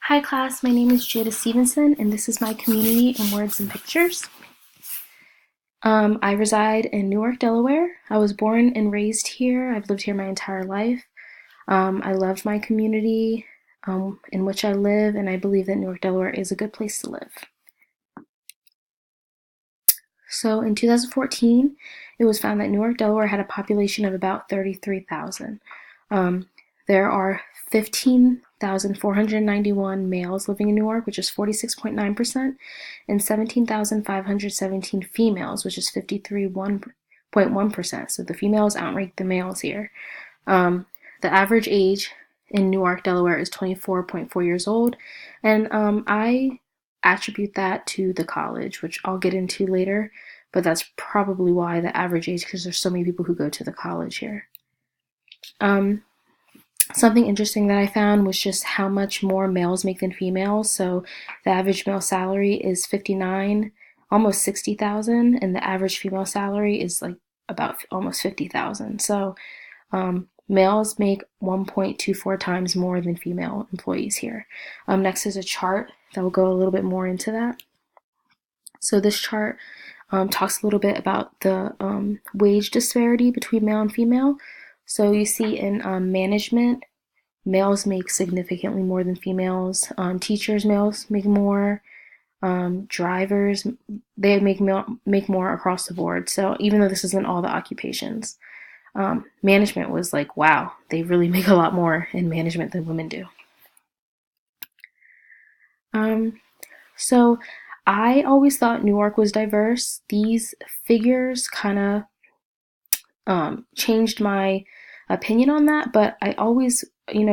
Hi class, my name is Jada Stevenson and this is my community in words and pictures. I reside in Newark, Delaware. I was born and raised here. I've lived here my entire life. I love my community in which I live, and I believe that Newark, Delaware is a good place to live. So in 2014, it was found that Newark, Delaware had a population of about 33,000. There are 15,491 males living in Newark, which is 46.9%, and 17,517 females, which is 53.1%. So the females outrank the males here. The average age in Newark, Delaware is 24.4 years old, and I attribute that to the college, which I'll get into later, but that's probably why the average age, because there's so many people who go to the college here. Something interesting that I found was just how much more males make than females. So the average male salary is 59, almost 60,000, and the average female salary is like about almost 50,000. So males make 1.24 times more than female employees here. Next is a chart that will go a little bit more into that. So this chart talks a little bit about the wage disparity between male and female. So you see in management, males make significantly more than females. Teachers, males make more. Drivers, they make more across the board. So even though this isn't all the occupations, management was like, wow, they really make a lot more in management than women do. So I always thought Newark was diverse. These figures kind of changed my opinion on that, but I always,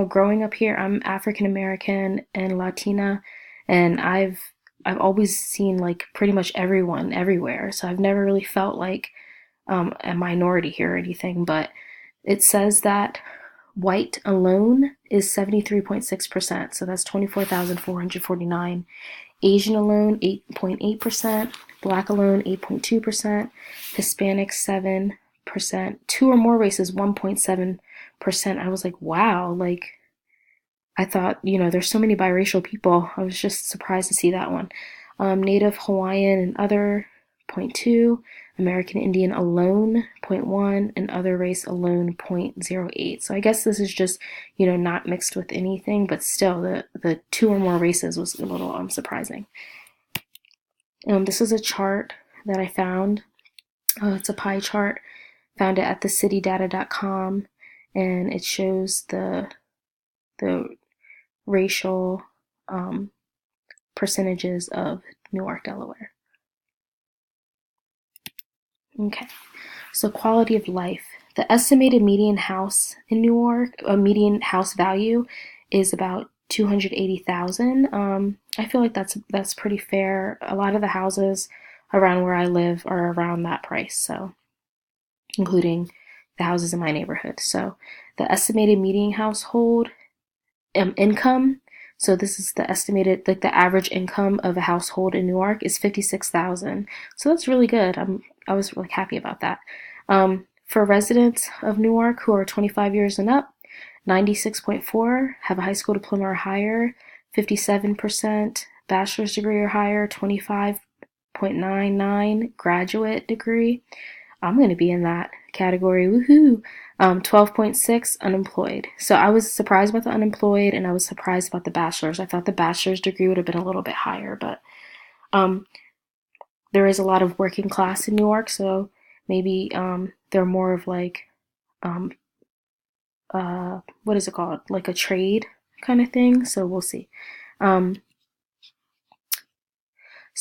growing up here, I'm African American and Latina, and I've always seen like pretty much everyone everywhere. So I've never really felt like a minority here or anything, but it says that white alone is 73.6%, so that's 24,449. Asian alone 8.8%, Black alone 8.2%, Hispanic 7%, two or more races 1.7%. I was like, wow, like I thought, there's so many biracial people. I was just surprised to see that one. Native Hawaiian and other 0.2, American Indian alone 0.1, and other race alone 0.08. So I guess this is just, not mixed with anything, but still the two or more races was a little surprising. This is a chart that I found. It's a pie chart. Found it at thecitydata.com, and it shows the racial percentages of Newark, Delaware. Okay, so quality of life. The estimated median house in Newark, a median house value, is about 280,000. I feel like that's pretty fair. A lot of the houses around where I live are around that price, so including the houses in my neighborhood. So the estimated median household income. So this is the estimated, like the average income of a household in Newark is 56,000. So that's really good. I was really happy about that. For residents of Newark who are 25 years and up, 96.4 have a high school diploma or higher, 57% bachelor's degree or higher, 25.99 graduate degree. I'm going to be in that category. Woohoo! 12.6 unemployed. So I was surprised about the unemployed, and I was surprised about the bachelor's. I thought the bachelor's degree would have been a little bit higher, but there is a lot of working class in New York, so maybe they're more of like what is it called? Like a trade kind of thing. So we'll see. So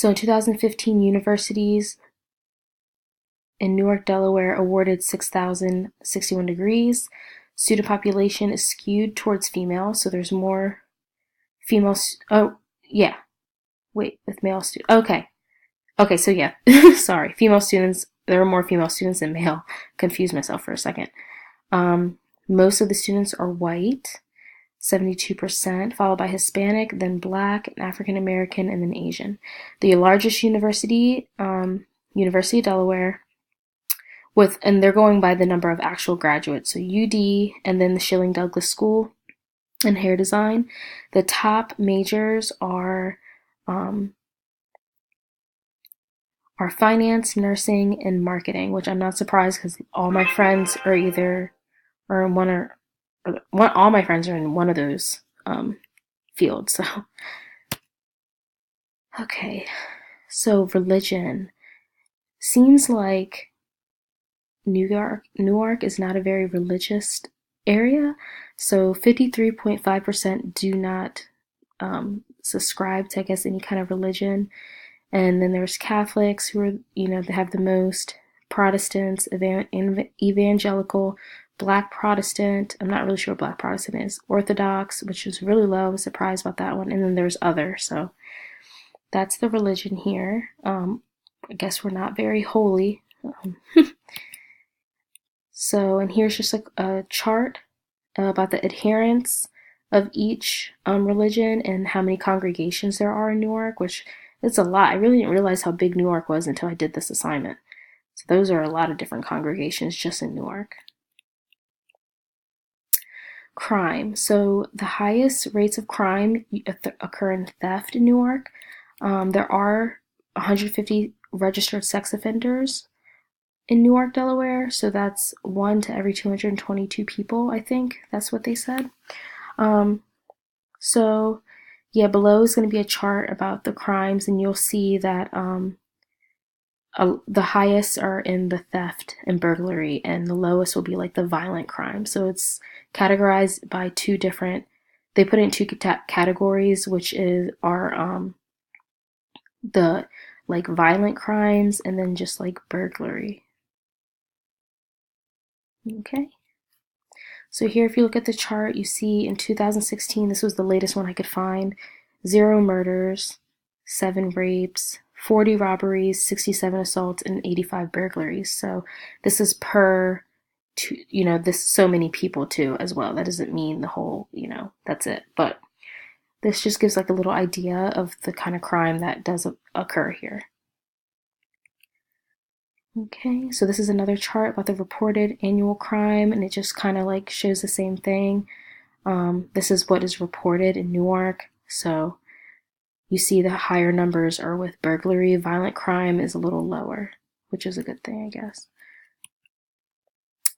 in 2015, universities in Newark, Delaware awarded 6,061 degrees. Student population is skewed towards female, so there's more female. Oh, yeah. Wait, with male students. Okay, so yeah. Sorry. Female students. There are more female students than male. Confused myself for a second. Most of the students are white, 72%, followed by Hispanic, then Black, and African American, and then Asian. The largest university, University of Delaware, and they're going by the number of actual graduates. So UD and then the Schilling Douglas School and hair design. The top majors um, are finance, nursing, and marketing, which I'm not surprised because all my friends are either or in one or one, all my friends are in one of those fields. So okay, so religion seems like Newark is not a very religious area. So 53.5% do not subscribe to, I guess, any kind of religion. And then there's Catholics who are, they have the most, Protestants, evangelical, Black Protestant. I'm not really sure what Black Protestant is. Orthodox, which is really low. I was surprised about that one. And then there's other. So that's the religion here. I guess we're not very holy. So, and here's just like a chart about the adherents of each religion and how many congregations there are in Newark, which is a lot. I really didn't realize how big Newark was until I did this assignment. So those are a lot of different congregations just in Newark. Crime. So the highest rates of crime occur in theft in Newark. There are 150 registered sex offenders in Newark, Delaware. So that's 1 to every 222 people, I think. That's what they said. So yeah, below is going to be a chart about the crimes, and you'll see that the highest are in the theft and burglary, and the lowest will be like the violent crime. So it's categorized by they put it in two categories, which are the like violent crimes and then just like burglary. Okay. So here, if you look at the chart, you see in 2016, this was the latest one I could find, 0 murders, 7 rapes, 40 robberies, 67 assaults, and 85 burglaries. So this is this so many people too as well. That doesn't mean the whole, that's it. But this just gives like a little idea of the kind of crime that does occur here. Okay, so this is another chart about the reported annual crime, and it just kind of like shows the same thing. This is what is reported in Newark. So you see the higher numbers are with burglary. Violent crime is a little lower, which is a good thing, I guess.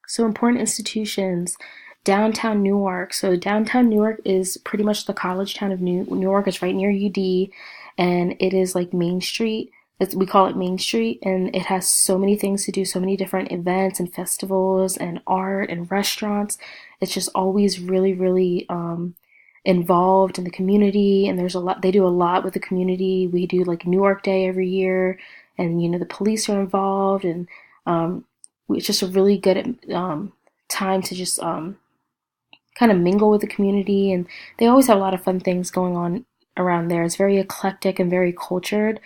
So important institutions. Downtown Newark. So downtown Newark is pretty much the college town of Newark. It's right near UD, and it is like Main Street. We call it Main Street, and it has so many things to do, so many different events and festivals and art and restaurants. It's just always really, really involved in the community, and there's a lot. They do a lot with the community. We do like Newark Day every year, and the police are involved, and it's just a really good time to just kind of mingle with the community, and they always have a lot of fun things going on around there. It's very eclectic and very cultured.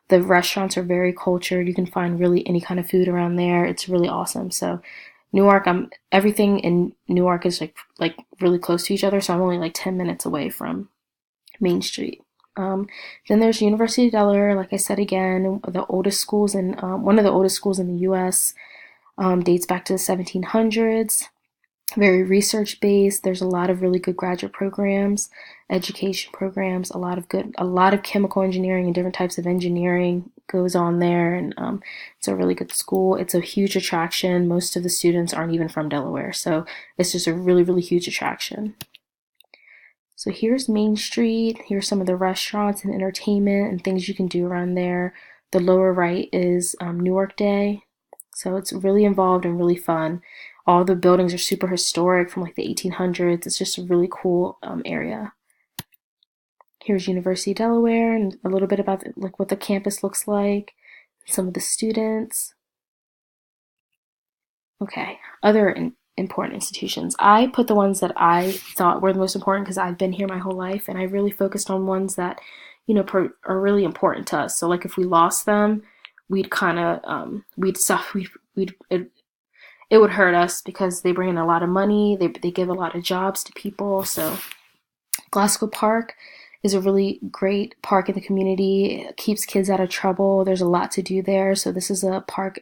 The restaurants are very cultured. You can find really any kind of food around there. It's really awesome. So Newark, everything in Newark is like really close to each other, so I'm only like 10 minutes away from Main Street. Then there's University of Delaware, like I said again, the oldest schools in one of the oldest schools in the U.S. Dates back to the 1700s. Very research based. There's a lot of really good graduate programs, education programs, a lot of chemical engineering and different types of engineering goes on there, and it's a really good school. It's a huge attraction. Most of the students aren't even from Delaware, so it's just a really, really huge attraction. So here's Main Street. Here's some of the restaurants and entertainment and things you can do around there. The lower right is Newark Day. So it's really involved and really fun. All the buildings are super historic from like the 1800s. It's just a really cool area. Here's University of Delaware and a little bit about like what the campus looks like, some of the students. Okay, other important institutions. I put the ones that I thought were the most important because I've been here my whole life, and I really focused on ones that are really important to us. So like if we lost them, we'd kind of it would hurt us because they bring in a lot of money. They give a lot of jobs to people. So Glasgow Park is a really great park in the community. It keeps kids out of trouble. There's a lot to do there. So this is a park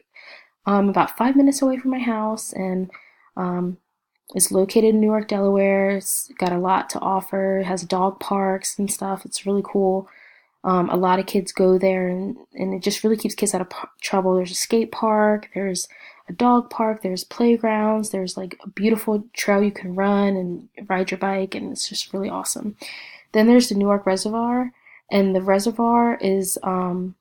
about 5 minutes away from my house, and It's located in Newark, Delaware. It's got a lot to offer. It has dog parks and stuff. It's really cool. A lot of kids go there, and it just really keeps kids out of trouble. There's a skate park, there's a dog park, there's playgrounds, there's like a beautiful trail you can run and ride your bike, and it's just really awesome. Then there's the Newark Reservoir, and the reservoir is really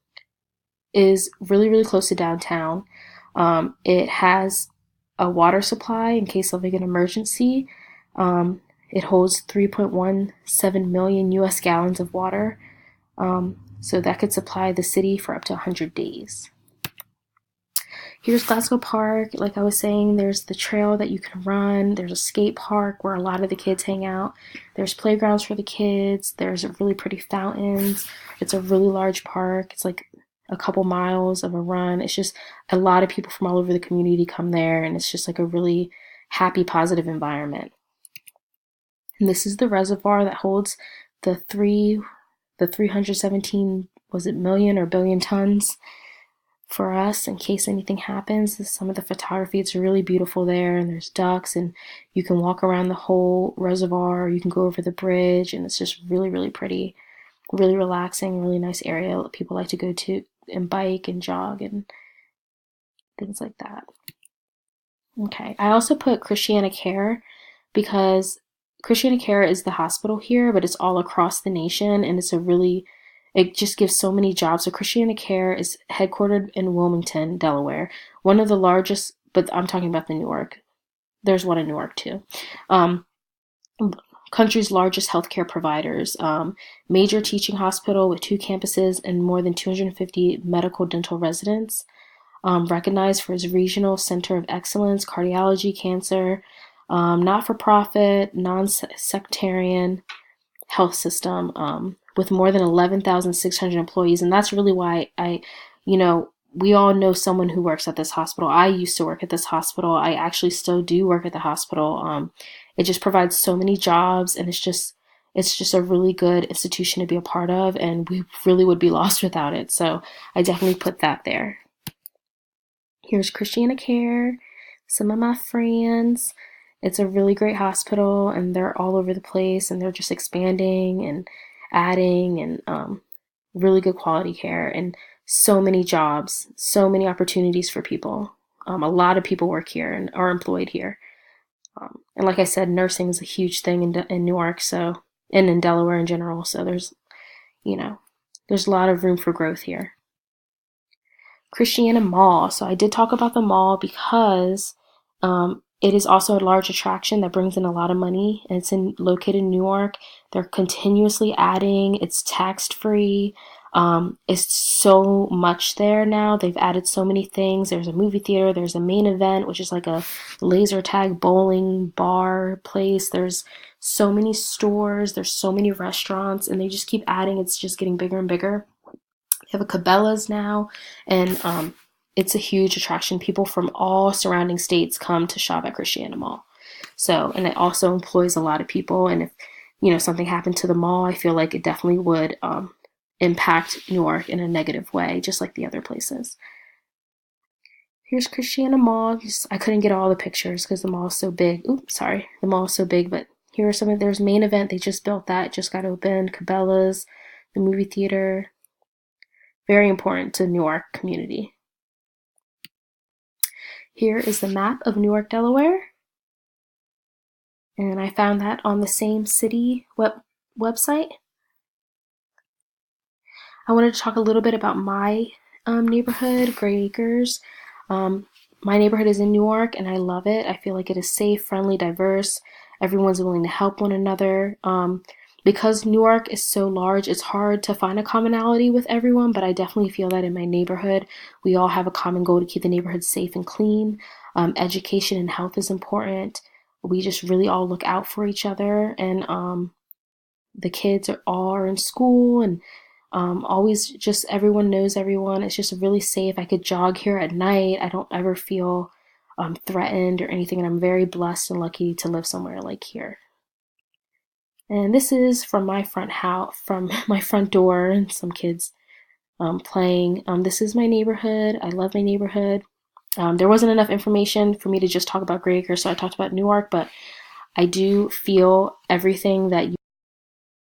really close to downtown. It has a water supply in case of like an emergency. It holds 3.17 million U.S. gallons of water, so that could supply the city for up to 100 days. Here's Glasgow Park. Like I was saying, there's the trail that you can run. There's a skate park where a lot of the kids hang out. There's playgrounds for the kids. There's really pretty fountains. It's a really large park. It's like a couple miles of a run. It's just a lot of people from all over the community come there, and it's just like a really happy, positive environment. And this is the reservoir that holds the 317, was it million or billion tons for us in case anything happens. Some of the photography, it's really beautiful there, and there's ducks, and you can walk around the whole reservoir, you can go over the bridge, and it's just really really pretty, really relaxing, really nice area that people like to go to and bike and jog and things like that. Okay, I also put Christiana Care because Christiana Care is the hospital here, but it's all across the nation, and it just gives so many jobs. So Christiana Care is headquartered in Wilmington, Delaware, one of the largest, but I'm talking about the Newark. There's one in Newark too. Um, Country's largest healthcare providers, major teaching hospital with 2 campuses and more than 250 medical dental residents, recognized for its regional center of excellence, cardiology, cancer, not-for-profit, non-sectarian health system, with more than 11,600 employees. And that's really why we all know someone who works at this hospital. I used to work at this hospital. I actually still do work at the hospital. It just provides so many jobs, and it's just a really good institution to be a part of, and we really would be lost without it. So I definitely put that there. Here's Christiana Care, some of my friends. It's a really great hospital, and they're all over the place, and they're just expanding and adding, and really good quality care, and so many jobs, so many opportunities for people. A lot of people work here and are employed here. And like I said, nursing is a huge thing in Newark, so, and in Delaware in general. So there's a lot of room for growth here. Christiana Mall. So I did talk about the mall because it is also a large attraction that brings in a lot of money, and it's located in Newark. They're continuously adding. It's tax-free. It's so much there now. They've added so many things. There's a movie theater. There's a main event, which is like a laser tag bowling bar place. There's so many stores. There's so many restaurants, and they just keep adding. It's just getting bigger and bigger. They have a Cabela's now, and it's a huge attraction. People from all surrounding states come to shop at Christiana Mall. So, and it also employs a lot of people. And if something happened to the mall, I feel like it definitely would impact Newark in a negative way, just like the other places. Here's Christiana Mall. I couldn't get all the pictures because the mall is so big. Oops, sorry, the mall is so big. But here are some of there's main event. They just built that. It just got opened. Cabela's, the movie theater. Very important to Newark community. Here is the map of Newark, Delaware. And I found that on the same city website. I wanted to talk a little bit about my neighborhood, Gray Acres. My neighborhood is in Newark, and I love it. I feel like it is safe, friendly, diverse. Everyone's willing to help one another. Because Newark is so large, it's hard to find a commonality with everyone, but I definitely feel that in my neighborhood, we all have a common goal to keep the neighborhood safe and clean. Education and health is important. We just really all look out for each other, and the kids all are in school, and always just everyone knows everyone. It's just really safe. I could jog here at night. I don't ever feel threatened or anything, and I'm very blessed and lucky to live somewhere like here. And this is from my front house, from my front door, and some kids playing. This is my neighborhood. I love my neighborhood. There wasn't enough information for me to just talk about Grey Acres, so I talked about Newark, but I do feel everything that